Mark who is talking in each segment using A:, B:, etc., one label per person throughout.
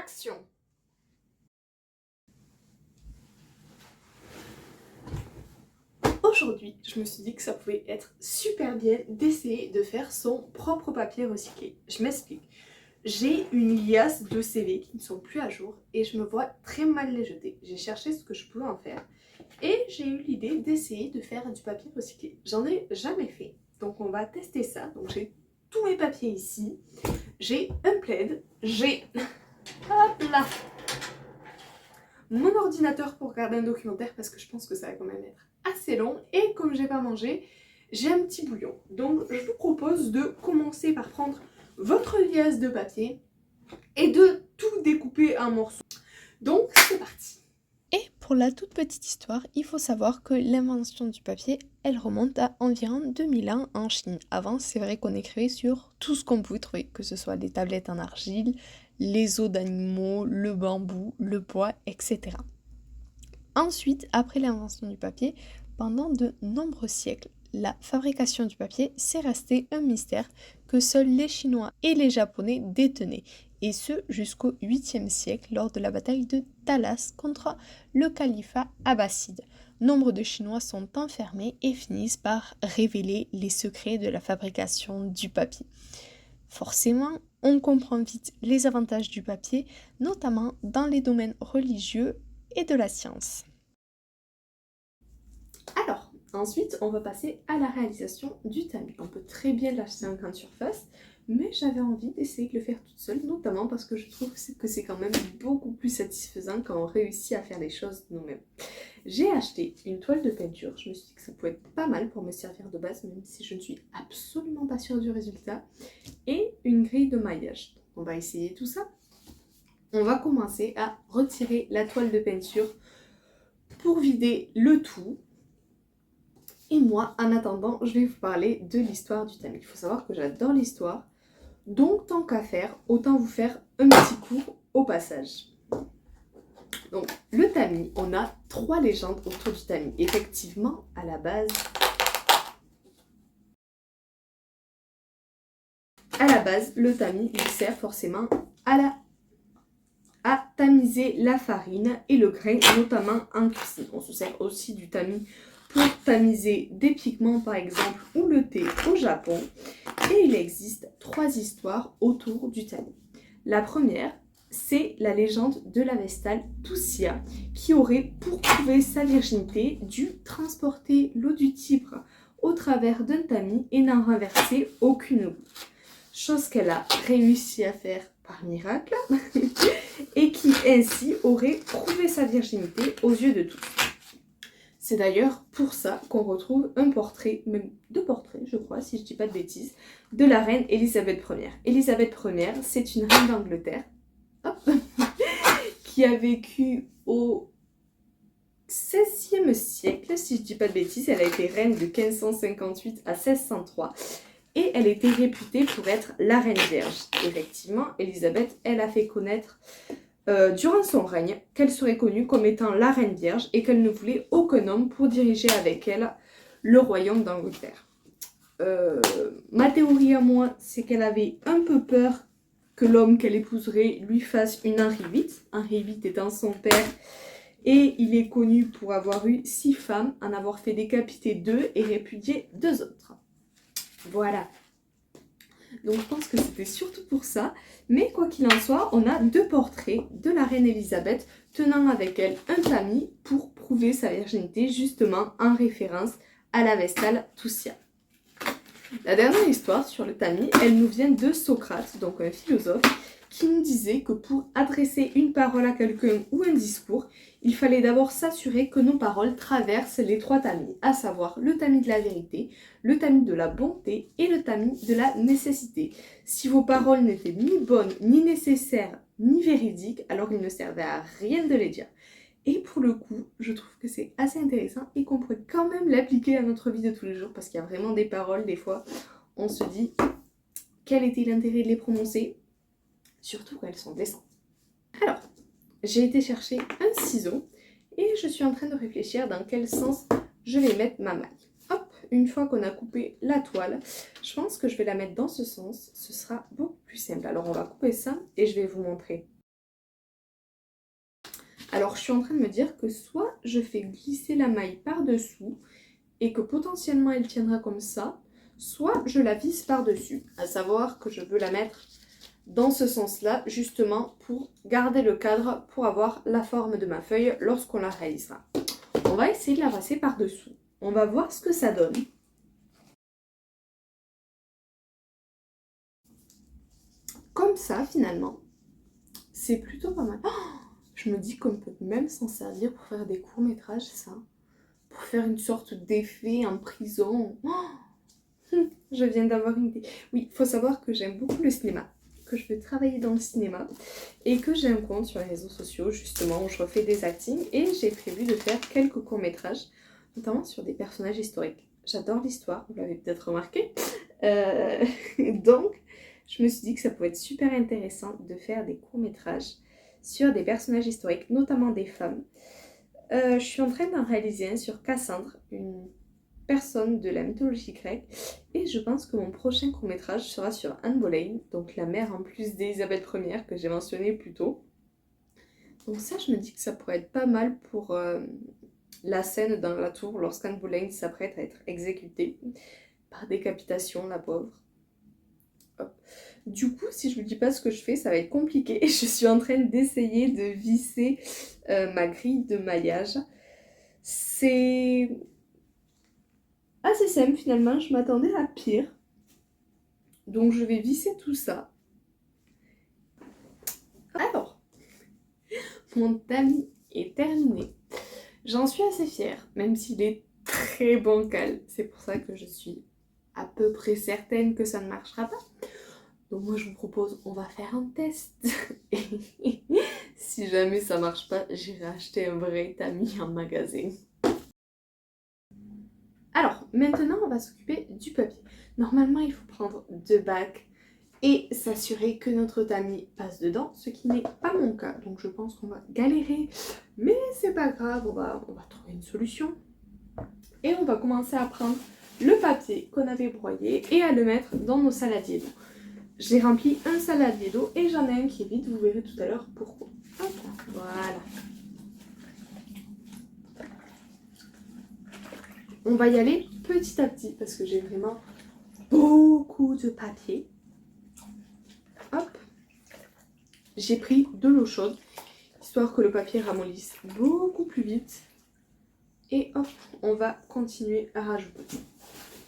A: Action! Aujourd'hui, je me suis dit que ça pouvait être super bien d'essayer de faire son propre papier recyclé. Je m'explique. J'ai une liasse de CV qui ne sont plus à jour et je me vois très mal les jeter. J'ai cherché ce que je pouvais en faire et j'ai eu l'idée d'essayer de faire du papier recyclé. J'en ai jamais fait, donc on va tester ça. Donc j'ai tous mes papiers ici. J'ai un plaid, j'ai hop là mon ordinateur pour regarder un documentaire parce que je pense que ça va quand même être assez long, et comme j'ai pas mangé, j'ai un petit bouillon. Donc je vous propose de commencer par prendre votre liasse de papier et de tout découper en morceaux. Donc c'est parti.
B: Et pour la toute petite histoire, il faut savoir que l'invention du papier, elle remonte à environ 2000 ans en Chine. Avant, c'est vrai qu'on écrivait sur tout ce qu'on pouvait trouver, que ce soit des tablettes en argile, les os d'animaux, le bambou, le bois, etc. Ensuite, après l'invention du papier, pendant de nombreux siècles, la fabrication du papier s'est resté un mystère que seuls les Chinois et les Japonais détenaient, et ce jusqu'au 8e siècle lors de la bataille de Talas contre le califat abbasside. Nombre de Chinois sont enfermés et finissent par révéler les secrets de la fabrication du papier. Forcément, on comprend vite les avantages du papier, notamment dans les domaines religieux et de la science.
A: Alors, ensuite, on va passer à la réalisation du tamis. On peut très bien l'acheter en grande surface, mais j'avais envie d'essayer de le faire toute seule, notamment parce que je trouve que c'est quand même beaucoup plus satisfaisant quand on réussit à faire les choses nous-mêmes. J'ai acheté une toile de peinture, je me suis dit que ça pouvait être pas mal pour me servir de base, même si je ne suis absolument pas sûre du résultat, et une grille de maillage. On va essayer tout ça. On va commencer à retirer la toile de peinture pour vider le tout. Et moi, en attendant, je vais vous parler de l'histoire du tamis. Il faut savoir que j'adore l'histoire, donc tant qu'à faire, autant vous faire un petit cours au passage. Donc, le tamis, on a 3 légendes autour du tamis. Effectivement, à la base, le tamis, il sert forcément à tamiser la farine et le grain, notamment en cuisine. On se sert aussi du tamis pour tamiser des pigments par exemple, ou le thé au Japon. Et il existe 3 histoires autour du tamis. La première, c'est la légende de la Vestale Toussia, qui aurait, pour prouver sa virginité, dû transporter l'eau du Tibre au travers d'un tamis et n'en renverser aucune goutte. Chose qu'elle a réussi à faire par miracle et qui ainsi aurait prouvé sa virginité aux yeux de tous. C'est d'ailleurs pour ça qu'on retrouve un portrait, même 2 portraits je crois, si je ne dis pas de bêtises, de la reine Elisabeth Ier. Elisabeth Ier, c'est une reine d'Angleterre qui a vécu au XVIe siècle, si je ne dis pas de bêtises. Elle a été reine de 1558 à 1603 et elle était réputée pour être la reine vierge. Effectivement, Elisabeth, elle a fait connaître durant son règne qu'elle serait connue comme étant la reine vierge et qu'elle ne voulait aucun homme pour diriger avec elle le royaume d'Angleterre. Ma théorie à moi, c'est qu'elle avait un peu peur que l'homme qu'elle épouserait lui fasse une Henri VIII. Henri VIII étant son père, et il est connu pour avoir eu 6 femmes, en avoir fait décapiter 2 et répudier 2 autres. Voilà. Donc je pense que c'était surtout pour ça. Mais quoi qu'il en soit, on a 2 portraits de la reine Elisabeth tenant avec elle un tamis pour prouver sa virginité, justement en référence à la Vestale Toussia. La dernière histoire sur le tamis, elle nous vient de Socrate, donc un philosophe, qui nous disait que pour adresser une parole à quelqu'un ou un discours, il fallait d'abord s'assurer que nos paroles traversent les 3 tamis, à savoir le tamis de la vérité, le tamis de la bonté et le tamis de la nécessité. Si vos paroles n'étaient ni bonnes, ni nécessaires, ni véridiques, alors il ne servait à rien de les dire. Et pour le coup, je trouve que c'est assez intéressant et qu'on pourrait quand même l'appliquer à notre vie de tous les jours, parce qu'il y a vraiment des paroles, des fois, on se dit quel était l'intérêt de les prononcer, surtout quand elles sont blessantes. Alors, j'ai été chercher un ciseau et je suis en train de réfléchir dans quel sens je vais mettre ma maille. Hop, une fois qu'on a coupé la toile, je pense que je vais la mettre dans ce sens, ce sera beaucoup plus simple. Alors on va couper ça et je vais vous montrer Alors je suis en train de me dire que soit je fais glisser la maille par-dessous et que potentiellement elle tiendra comme ça, soit je la visse par-dessus. À savoir que je veux la mettre dans ce sens-là, justement pour garder le cadre, pour avoir la forme de ma feuille lorsqu'on la réalisera. On va essayer de la passer par-dessous. On va voir ce que ça donne. Comme ça, finalement, c'est plutôt pas mal. Oh, je me dis qu'on peut même s'en servir pour faire des courts-métrages, ça. Pour faire une sorte d'effet en prison. Oh, je viens d'avoir une idée. Oui, il faut savoir que j'aime beaucoup le cinéma, que je veux travailler dans le cinéma et que j'ai un compte sur les réseaux sociaux, justement, où je refais des actings et j'ai prévu de faire quelques courts-métrages, notamment sur des personnages historiques. J'adore l'histoire, vous l'avez peut-être remarqué. Donc, je me suis dit que ça pouvait être super intéressant de faire des courts-métrages sur des personnages historiques, notamment des femmes. Je suis en train d'en réaliser un sur Cassandre, une personne de la mythologie grecque, et je pense que mon prochain court-métrage sera sur Anne Boleyn, donc la mère en plus d'Élisabeth Ier que j'ai mentionné plus tôt. Donc ça, je me dis que ça pourrait être pas mal pour la scène dans la tour lorsqu'Anne Boleyn s'apprête à être exécutée par décapitation, la pauvre. Hop. Du coup, si je ne vous dis pas ce que je fais, ça va être compliqué. Je suis en train d'essayer de visser ma grille de maillage. C'est assez simple finalement, je m'attendais à pire. Donc je vais visser tout ça. Alors, mon tamis est terminé. J'en suis assez fière, même s'il est très bancal. C'est pour ça que je suis à peu près certaine que ça ne marchera pas. Donc moi je vous propose, on va faire un test. Et si jamais ça marche pas, j'irai acheter un vrai tamis en magasin. Alors, maintenant on va s'occuper du papier. Normalement il faut prendre 2 bacs et s'assurer que notre tamis passe dedans, ce qui n'est pas mon cas. Donc je pense qu'on va galérer, mais c'est pas grave, on va trouver une solution. Et on va commencer à prendre le papier qu'on avait broyé et à le mettre dans nos saladiers d'eau. J'ai rempli un saladier d'eau et j'en ai un qui est vide, vous verrez tout à l'heure pourquoi. Hop, voilà. On va y aller petit à petit parce que j'ai vraiment beaucoup de papier. Hop. J'ai pris de l'eau chaude, histoire que le papier ramollisse beaucoup plus vite. Et hop, on va continuer à rajouter.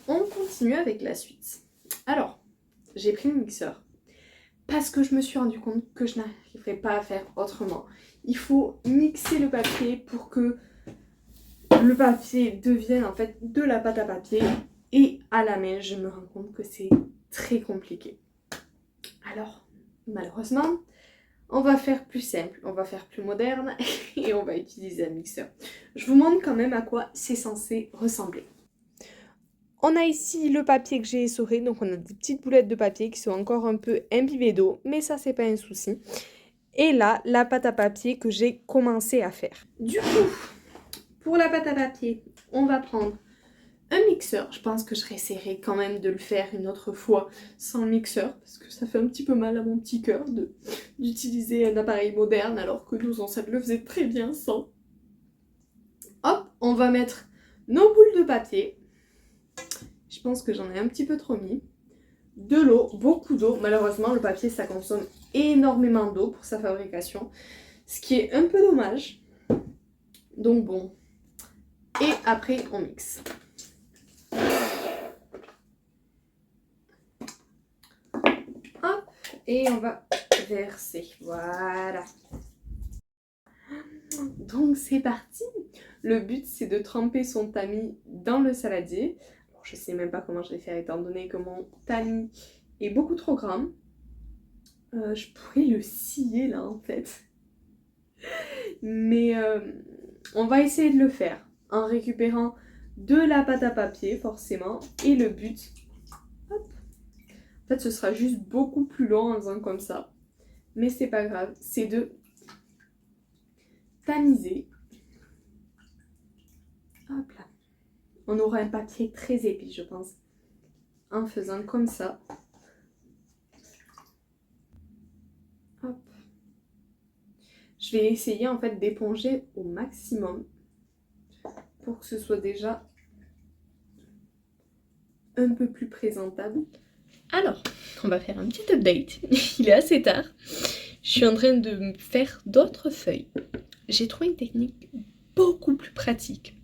A: On continue avec la suite. Alors, j'ai pris le mixeur parce que je me suis rendu compte que je n'arriverais pas à faire autrement. Il faut mixer le papier pour que le papier devienne en fait de la pâte à papier. Et à la main, je me rends compte que c'est très compliqué. Alors, malheureusement, on va faire plus simple, on va faire plus moderne et on va utiliser un mixeur. Je vous montre quand même à quoi c'est censé ressembler. On a ici le papier que j'ai essoré, donc on a des petites boulettes de papier qui sont encore un peu imbibées d'eau, mais ça c'est pas un souci. Et là, la pâte à papier que j'ai commencé à faire. Du coup, pour la pâte à papier, on va prendre un mixeur. Je pense que je réessayerai quand même de le faire une autre fois sans mixeur, parce que ça fait un petit peu mal à mon petit cœur d'utiliser un appareil moderne alors que nos ancêtres le faisaient très bien sans. Hop, on va mettre nos boules de papier. Je pense que j'en ai un petit peu trop mis. De l'eau, beaucoup d'eau. Malheureusement, le papier, ça consomme énormément d'eau pour sa fabrication, ce qui est un peu dommage. Donc bon. Et après, on mixe. Hop, et on va verser. Voilà. Donc c'est parti. Le but, c'est de tremper son tamis dans le saladier. Alors, je sais même pas comment je vais faire étant donné que mon tamis est beaucoup trop grand. Je pourrais le scier là en fait. Mais on va essayer de le faire en récupérant de la pâte à papier forcément. Et le but, hop, en fait ce sera juste beaucoup plus long en faisant comme ça. Mais c'est pas grave, c'est de tamiser. Hop là. On aura un papier très épais je pense. En faisant comme ça. Hop. Je vais essayer en fait d'éponger au maximum pour que ce soit déjà un peu plus présentable.
B: Alors, on va faire un petit update. Il est assez tard. Je suis en train de faire d'autres feuilles. J'ai trouvé une technique beaucoup plus pratique.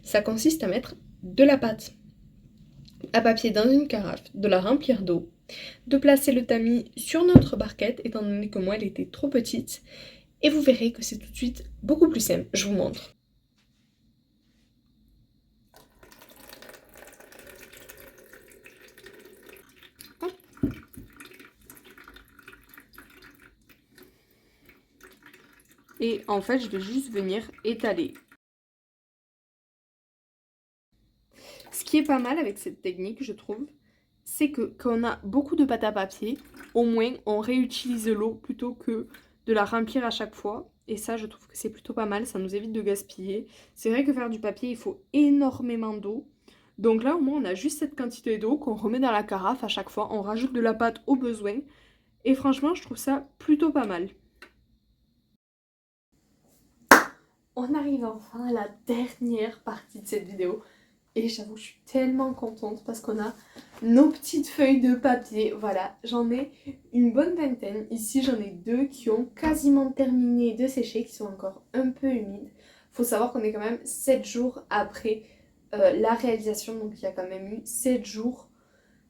B: Ça consiste à mettre de la pâte à papier dans une carafe, de la remplir d'eau, de placer le tamis sur notre barquette, étant donné que moi elle était trop petite, et vous verrez que c'est tout de suite beaucoup plus simple. Je vous montre.
A: Et en fait, je vais juste venir étaler. Ce qui est pas mal avec cette technique, je trouve, c'est que quand on a beaucoup de pâte à papier, au moins on réutilise l'eau plutôt que de la remplir à chaque fois. Et ça, je trouve que c'est plutôt pas mal, ça nous évite de gaspiller. C'est vrai que faire du papier, il faut énormément d'eau. Donc là, au moins, on a juste cette quantité d'eau qu'on remet dans la carafe à chaque fois. On rajoute de la pâte au besoin. Et franchement, je trouve ça plutôt pas mal. On arrive enfin à la dernière partie de cette vidéo. Et j'avoue, je suis tellement contente parce qu'on a nos petites feuilles de papier. Voilà, j'en ai une bonne vingtaine. Ici, j'en ai 2 qui ont quasiment terminé de sécher, qui sont encore un peu humides. Faut savoir qu'on est quand même 7 jours après la réalisation. Donc, il y a quand même eu 7 jours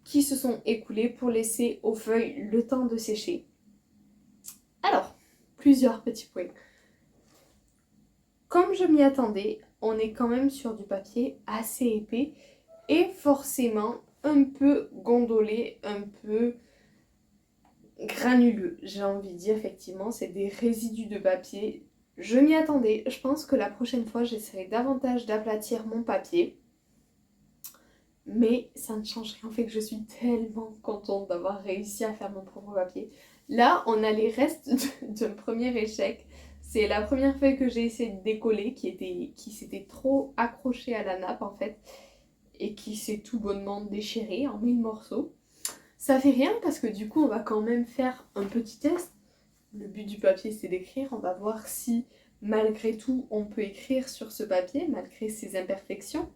A: qui se sont écoulés pour laisser aux feuilles le temps de sécher. Alors, plusieurs petits points. Comme je m'y attendais, on est quand même sur du papier assez épais et forcément un peu gondolé, un peu granuleux. J'ai envie de dire, effectivement, c'est des résidus de papier. Je m'y attendais. Je pense que la prochaine fois, j'essaierai davantage d'aplatir mon papier. Mais ça ne change rien au fait que je suis tellement contente d'avoir réussi à faire mon propre papier. Là, on a les restes d'un premier échec. C'est la première feuille que j'ai essayé de décoller qui s'était trop accrochée à la nappe en fait et qui s'est tout bonnement déchirée en 1000 morceaux. Ça fait rien parce que du coup on va quand même faire un petit test. Le but du papier c'est d'écrire, on va voir si malgré tout on peut écrire sur ce papier malgré ses imperfections.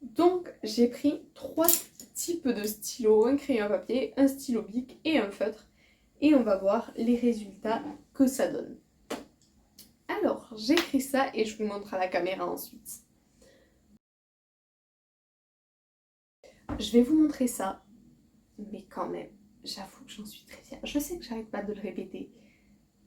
A: Donc j'ai pris 3 types de stylos, un crayon à papier, un stylo bic et un feutre. Et on va voir les résultats que ça donne. Alors, j'écris ça et je vous montre à la caméra ensuite. Je vais vous montrer ça, mais quand même, j'avoue que j'en suis très fière. Je sais que j'arrête pas de le répéter,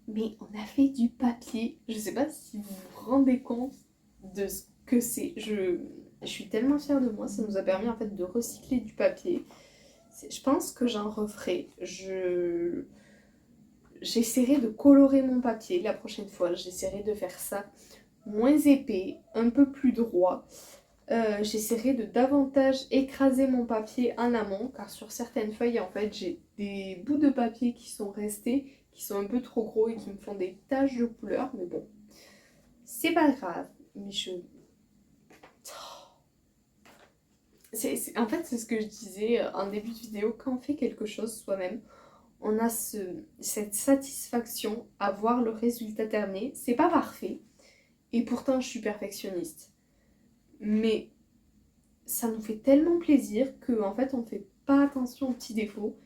A: mais on a fait du papier. Je sais pas si vous vous rendez compte de ce que c'est. Je suis tellement fière de moi, ça nous a permis en fait de recycler du papier. Je pense que j'en referai. J'essaierai de colorer mon papier la prochaine fois. J'essaierai de faire ça moins épais, un peu plus droit. J'essaierai de davantage écraser mon papier en amont, car sur certaines feuilles, en fait, j'ai des bouts de papier qui sont restés, qui sont un peu trop gros et qui me font des taches de couleur. Mais bon, c'est pas grave. Mais en fait, c'est ce que je disais en début de vidéo. Quand on fait quelque chose soi-même, on a cette satisfaction à voir le résultat terminé. C'est pas parfait, et pourtant je suis perfectionniste. Mais ça nous fait tellement plaisir qu'en fait on fait pas attention aux petits défauts,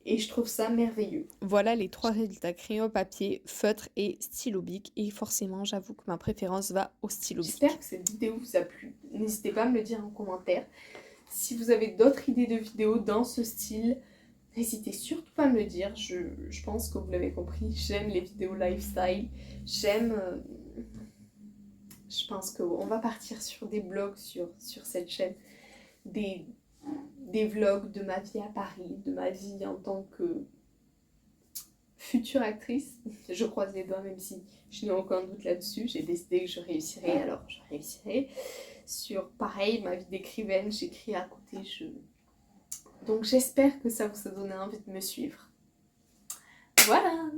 A: et je trouve ça merveilleux.
B: Voilà les 3 résultats, crayon papier, feutre et stylo bic. Et forcément, j'avoue que ma préférence va au stylo bic.
A: J'espère que cette vidéo vous a plu. N'hésitez pas à me le dire en commentaire. Si vous avez d'autres idées de vidéos dans ce style, n'hésitez surtout pas à me le dire. Je pense que vous l'avez compris, j'aime les vidéos lifestyle. Je pense qu'on va partir sur des vlogs sur cette chaîne. Des vlogs de ma vie à Paris, de ma vie en tant que future actrice. Je croise les doigts même si je n'ai aucun doute là-dessus. J'ai décidé que je réussirais, alors je réussirai. Sur pareil, ma vie d'écrivaine, j'écris à côté. Donc j'espère que ça vous a donné envie de me suivre. Voilà!